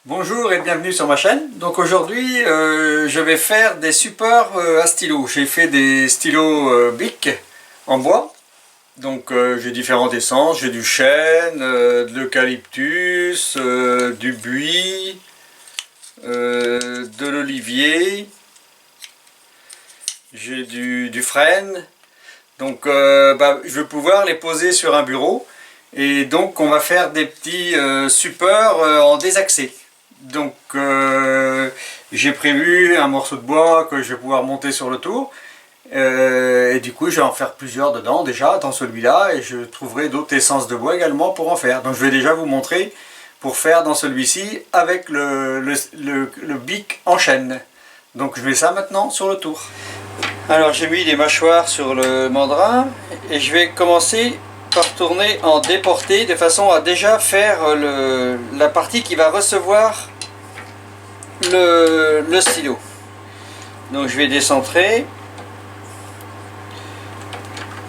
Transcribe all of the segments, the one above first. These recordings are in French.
Bonjour et bienvenue sur ma chaîne. Donc aujourd'hui je vais faire des supports à stylo. J'ai fait des stylos Bic en bois. Donc j'ai différentes essences, j'ai du chêne, de l'eucalyptus, du buis, de l'olivier, j'ai du frêne. Donc je vais pouvoir les poser sur un bureau. Et donc on va faire des petits supports en désaxé. Donc j'ai prévu un morceau de bois que je vais pouvoir monter sur le tour. Et du coup je vais en faire plusieurs dedans déjà dans celui-là. Et je trouverai d'autres essences de bois également pour en faire. Donc je vais déjà vous montrer pour faire dans celui-ci avec le bic en chêne. Donc je mets ça maintenant sur le tour. Alors j'ai mis les mâchoires sur le mandrin. Et je vais commencer par tourner en déporté de façon à déjà faire la partie qui va recevoir le stylo. Donc je vais décentrer.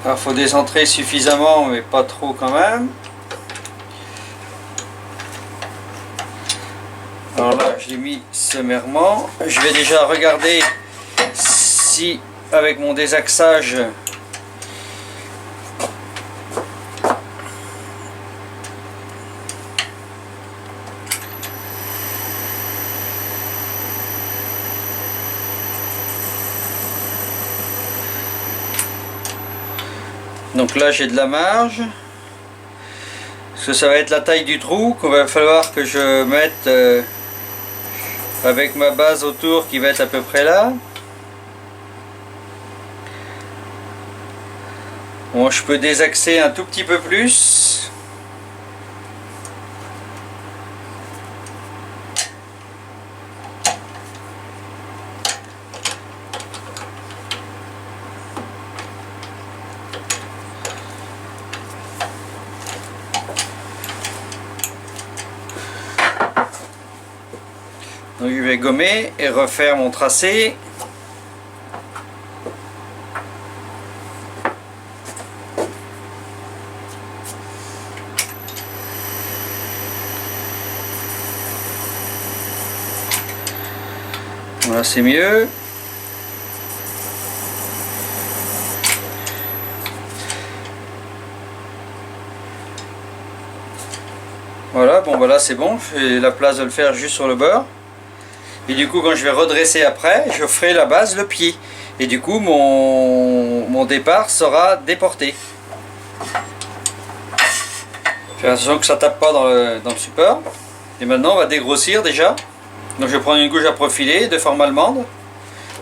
Alors il faut décentrer suffisamment mais pas trop quand même. Alors là je l'ai mis sommairement. Je vais déjà regarder si avec mon désaxage donc là j'ai de la marge, parce que ça va être la taille du trou qu'il va falloir que je mette avec ma base autour qui va être à peu près là. Bon, je peux désaxer un tout petit peu plus. Donc je vais gommer et refaire mon tracé. Voilà, c'est mieux. Voilà, bon voilà, c'est bon, j'ai la place de le faire juste sur le bord. Et du coup quand je vais redresser après, je ferai la base, le pied. Et du coup mon départ sera déporté. Faire attention que ça tape pas dans le support. Et maintenant on va dégrossir déjà. Donc je vais prendre une gouge à profiler de forme allemande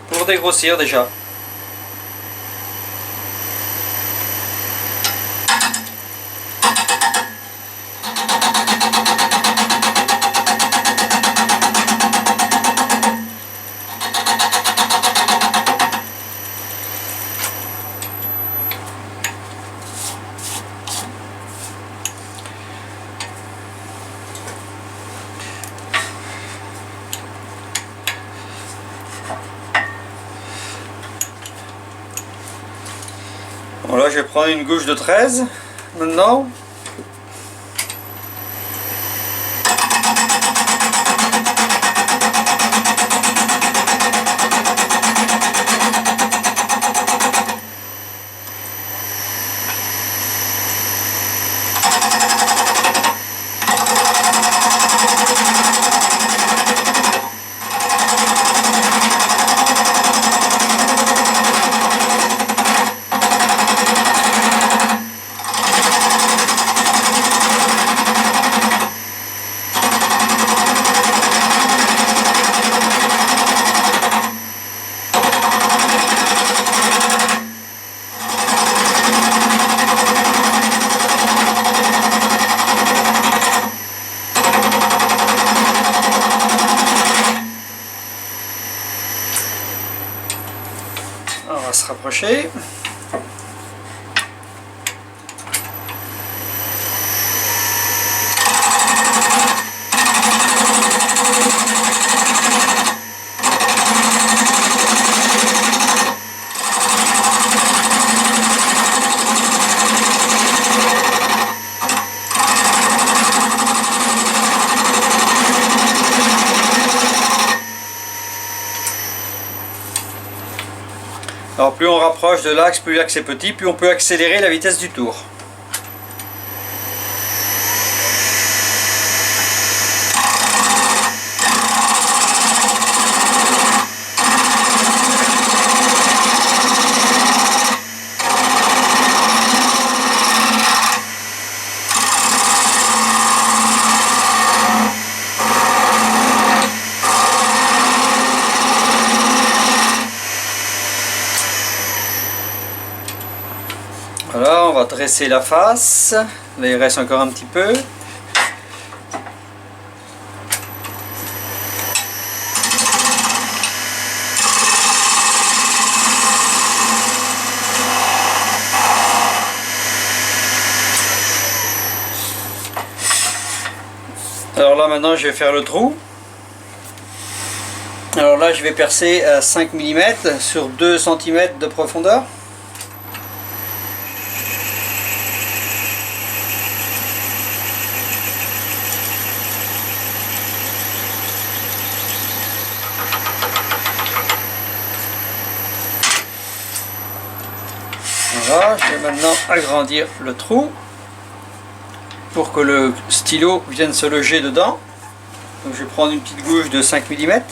pour dégrossir déjà. Voilà, je vais prendre une gouge de 13 maintenant. On va se rapprocher. Alors plus on rapproche de l'axe, plus l'axe est petit, plus on peut accélérer la vitesse du tour. Voilà, on va dresser la face. Là, il reste encore un petit peu. Alors là, maintenant, je vais faire le trou. Alors là, je vais percer à 5 mm sur 2 cm de profondeur. Voilà, je vais maintenant agrandir le trou pour que le stylo vienne se loger dedans. Donc je vais prendre une petite gouge de 5 mm.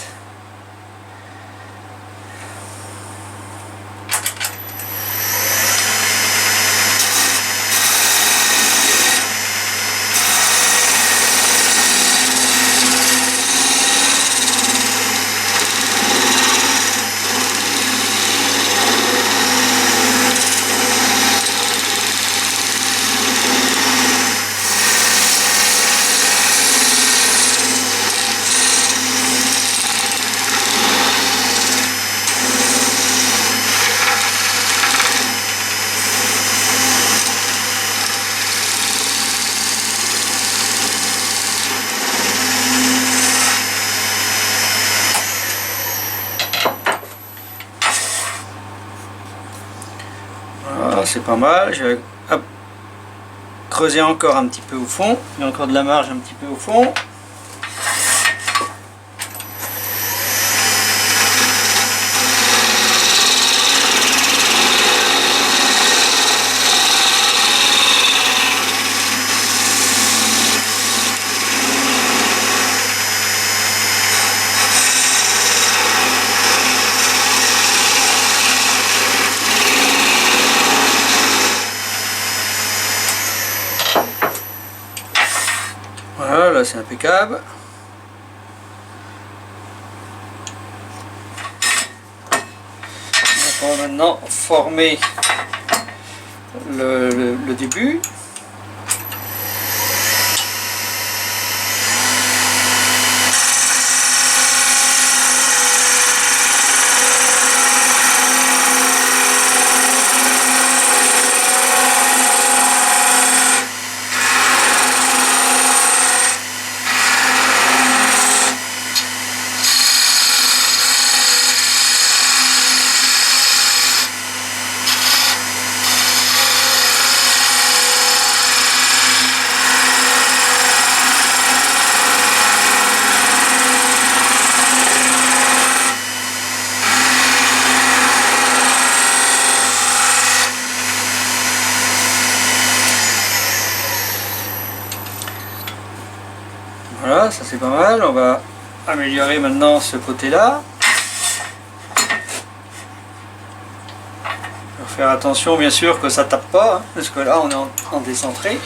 Voilà, c'est pas mal. Je vais creuser encore un petit peu au fond. Il y a encore de la marge un petit peu au fond. Voilà, là c'est impeccable. Donc on va maintenant former le début. Voilà, ça c'est pas mal. On va améliorer maintenant ce côté-là. Faire attention bien sûr que ça tape pas, hein, parce que là on est en décentré.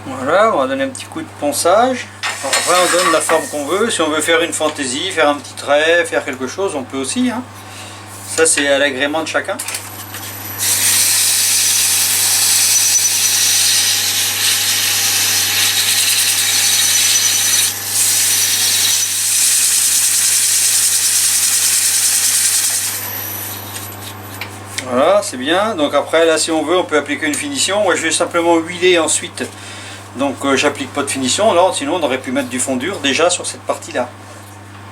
Voilà, on va donner un petit coup de ponçage. Alors après on donne la forme qu'on veut. Si on veut faire une fantaisie, faire un petit trait, faire quelque chose, on peut aussi, hein. Ça c'est à l'agrément de chacun. Voilà, c'est bien. Donc après, là, si on veut, on peut appliquer une finition. Moi, je vais simplement huiler ensuite. Donc j'applique pas de finition. Là, sinon, on aurait pu mettre du fond dur déjà sur cette partie-là.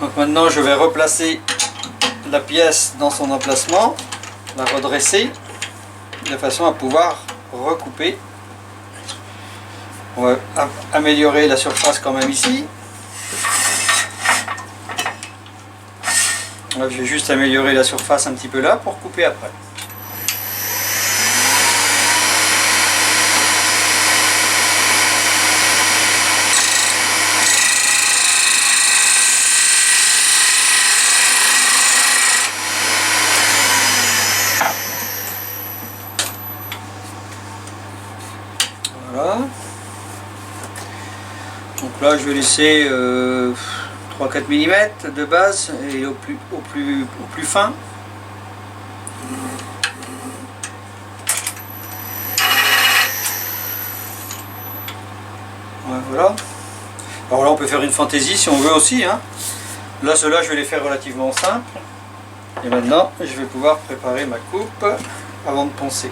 Donc maintenant, je vais replacer la pièce dans son emplacement, la redresser, de façon à pouvoir recouper. On va améliorer la surface quand même ici. Là, je vais juste améliorer la surface un petit peu là pour couper après. Voilà. Donc là, je vais laisser 3-4 mm de base et au plus fin. Ouais, voilà. Alors là, on peut faire une fantaisie si on veut aussi, hein. Là, ceux-là, je vais les faire relativement simples. Et maintenant, je vais pouvoir préparer ma coupe avant de poncer.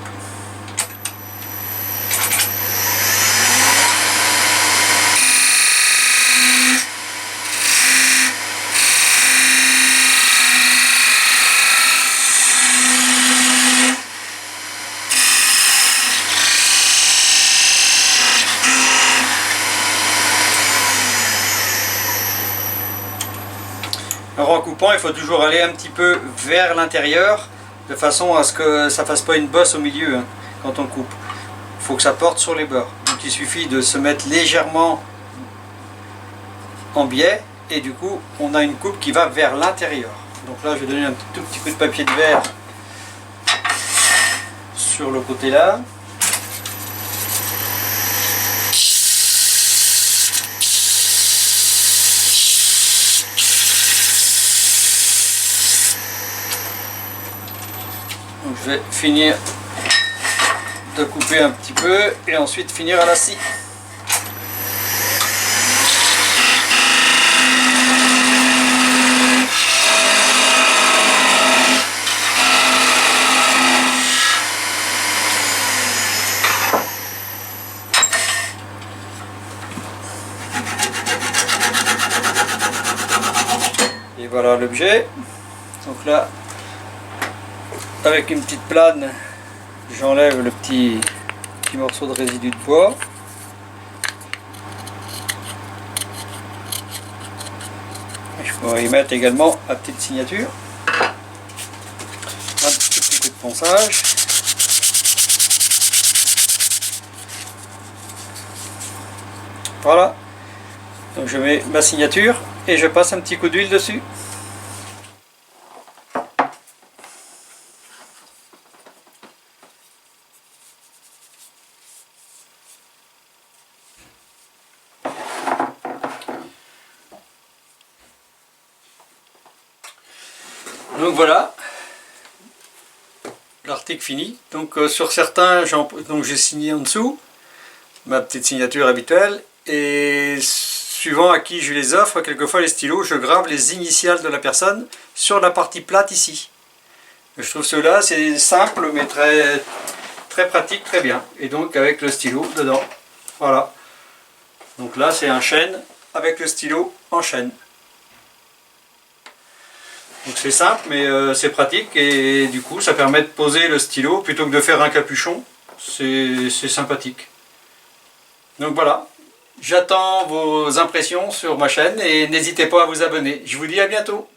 Alors en coupant, il faut toujours aller un petit peu vers l'intérieur, de façon à ce que ça ne fasse pas une bosse au milieu, hein, quand on coupe. Il faut que ça porte sur les bords. Donc il suffit de se mettre légèrement en biais, et du coup on a une coupe qui va vers l'intérieur. Donc là je vais donner un tout petit coup de papier de verre sur le côté là. Donc je vais finir de couper un petit peu et ensuite finir à la scie. Et voilà l'objet. Donc là, avec une petite plane, j'enlève le petit morceau de résidu de bois. Et je pourrais y mettre également ma petite signature. Un petit coup de ponçage. Voilà. Donc je mets ma signature et je passe un petit coup d'huile dessus. Donc voilà, l'article fini. Donc sur certains, j'ai signé en dessous, ma petite signature habituelle, et suivant à qui je les offre, quelquefois les stylos, je grave les initiales de la personne sur la partie plate ici. Je trouve cela c'est simple mais très pratique, très bien. Et donc avec le stylo dedans, voilà. Donc là c'est un chêne avec le stylo en chêne. Donc c'est simple mais c'est pratique et du coup ça permet de poser le stylo plutôt que de faire un capuchon. C'est sympathique. Donc voilà, j'attends vos impressions sur ma chaîne et n'hésitez pas à vous abonner. Je vous dis à bientôt.